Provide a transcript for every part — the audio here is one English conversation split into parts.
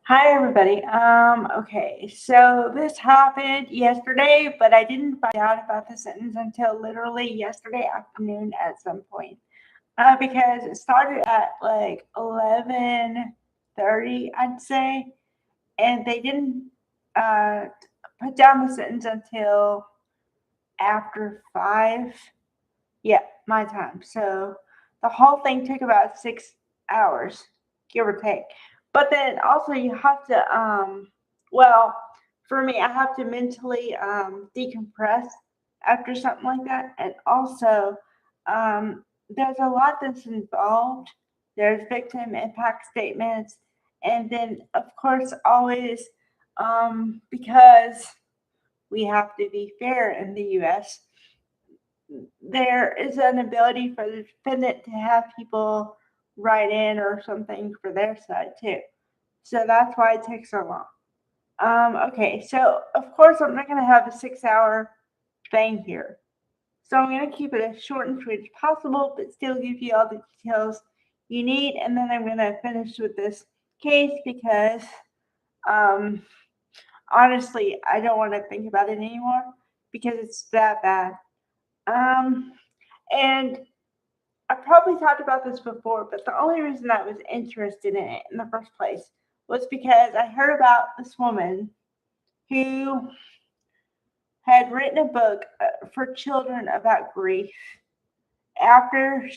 Hi everybody. Okay, so this happened yesterday, but I didn't find out about the sentence until literally yesterday afternoon at some point. Because it started at like 11:30, I'd say, and they didn't uh put down the sentence until after 5. Yeah, my time. So the whole thing took about 6 hours, give or take. But then also you have to well, for me I have to mentally decompress after something like that. And also there's a lot that's involved. There's victim impact statements, and then of course always because we have to be fair in the US, there is an ability for the defendant to have people write in or something for their side too. So that's why it takes so long. Okay, so of course I'm not going to have a 6 hour thing here. So I'm going to keep it as short and sweet as possible, but still give you all the details you need. And then I'm going to finish with this case because um, honestly, I don't want to think about it anymore because it's that bad. Um, and I probably talked about this before, but the only reason I was interested in it in the first place was because I heard about this woman who had written a book for children about grief after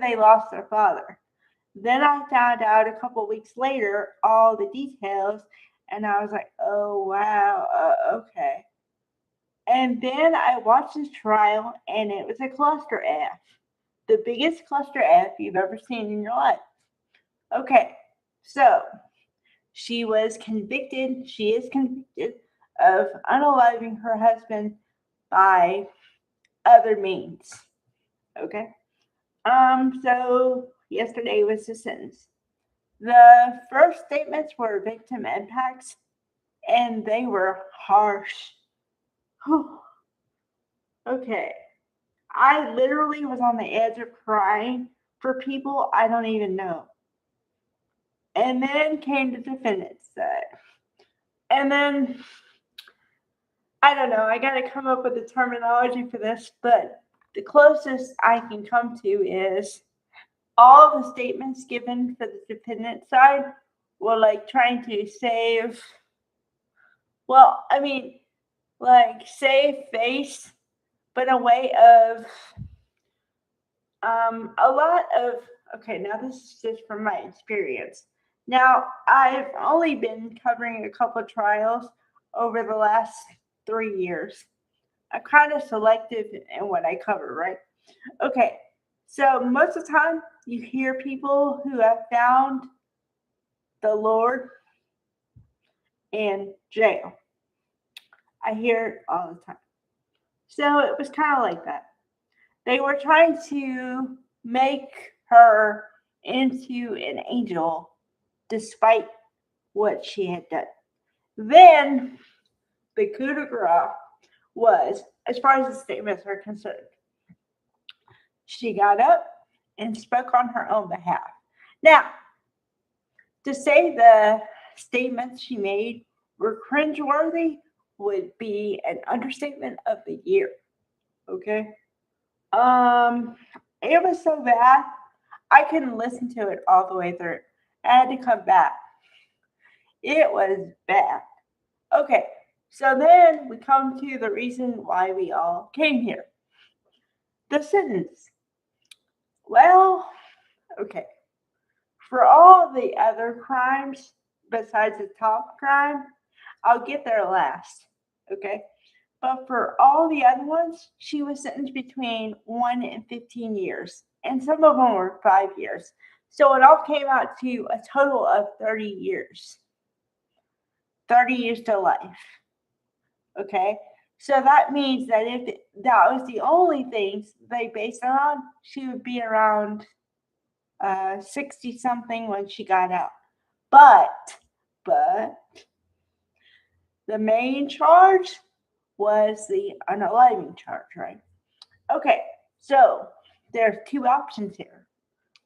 they lost their father. Then I found out a couple weeks later all the details, and I was like, "Oh wow, okay." And then I watched this trial, and it was a cluster F, the biggest cluster F you've ever seen in your life. Okay, so she is convicted of unaliving her husband by other means. Okay. So yesterday was the sentence. The first statements were victim impacts, and they were harsh. Okay. I literally was on the edge of crying for people I don't even know. And then came the defendant's side. And then I don't know. I got to come up with a terminology for this, but the closest I can come to is all the statements given for the defendant side were like trying to save, well, I mean, like save face, but a way of a lot of, okay, now this is just from my experience. Now, I've only been covering a couple of trials over the last 3 years. I'm kind of selective in what I cover, right? Okay, so most of the time you hear people who have found the Lord in jail. I hear it all the time. So it was kind of like that. They were trying to make her into an angel despite what she had done. Then the coup de grace was, as far as the statements are concerned, she got up and spoke on her own behalf. Now, to say the statements she made were cringeworthy would be an understatement of the year. Okay. Um, it was so bad I couldn't listen to it all the way through. I had to come back. It was bad. Okay, so then we come to the reason why we all came here. The sentence. Well, okay. For all the other crimes besides the top crime, I'll get there last. Okay. But for all the other ones, she was sentenced between 1 and 15 years. And some of them were 5 years. So it all came out to a total of 30 years. 30 years to life. Okay. So that means that if that was the only things they based it on, she would be around 60 something when she got out. But the main charge was the unaliving charge, right? Okay, so there's two options here: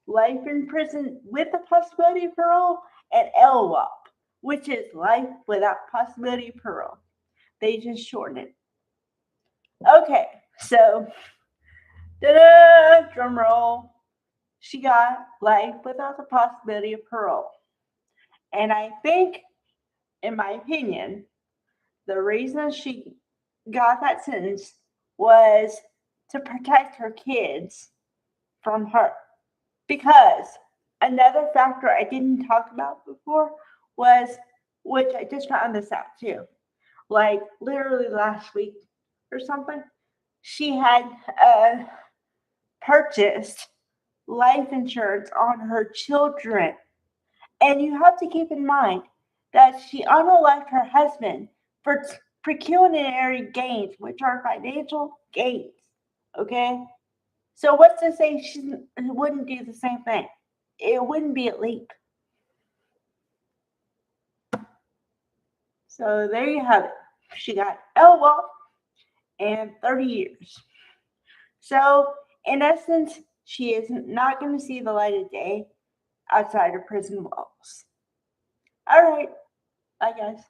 life in prison with the possibility of parole, and LWOP, which is life without possibility of parole. They just shortened it. Okay, so drum roll. She got life without the possibility of parole. And I think, in my opinion, the reason she got that sentence was to protect her kids from her. Because another factor I didn't talk about before was, which I just found this out too, like literally last week or something, she had purchased life insurance on her children. And you have to keep in mind that she unalived her husband for pecuniary gains, which are financial gains. Okay? So what's to say she wouldn't do the same thing? It wouldn't be a leap. So there you have it. She got LWOP and 30 years. So in essence, she is not going to see the light of day outside of prison walls. All right. Bye, guys.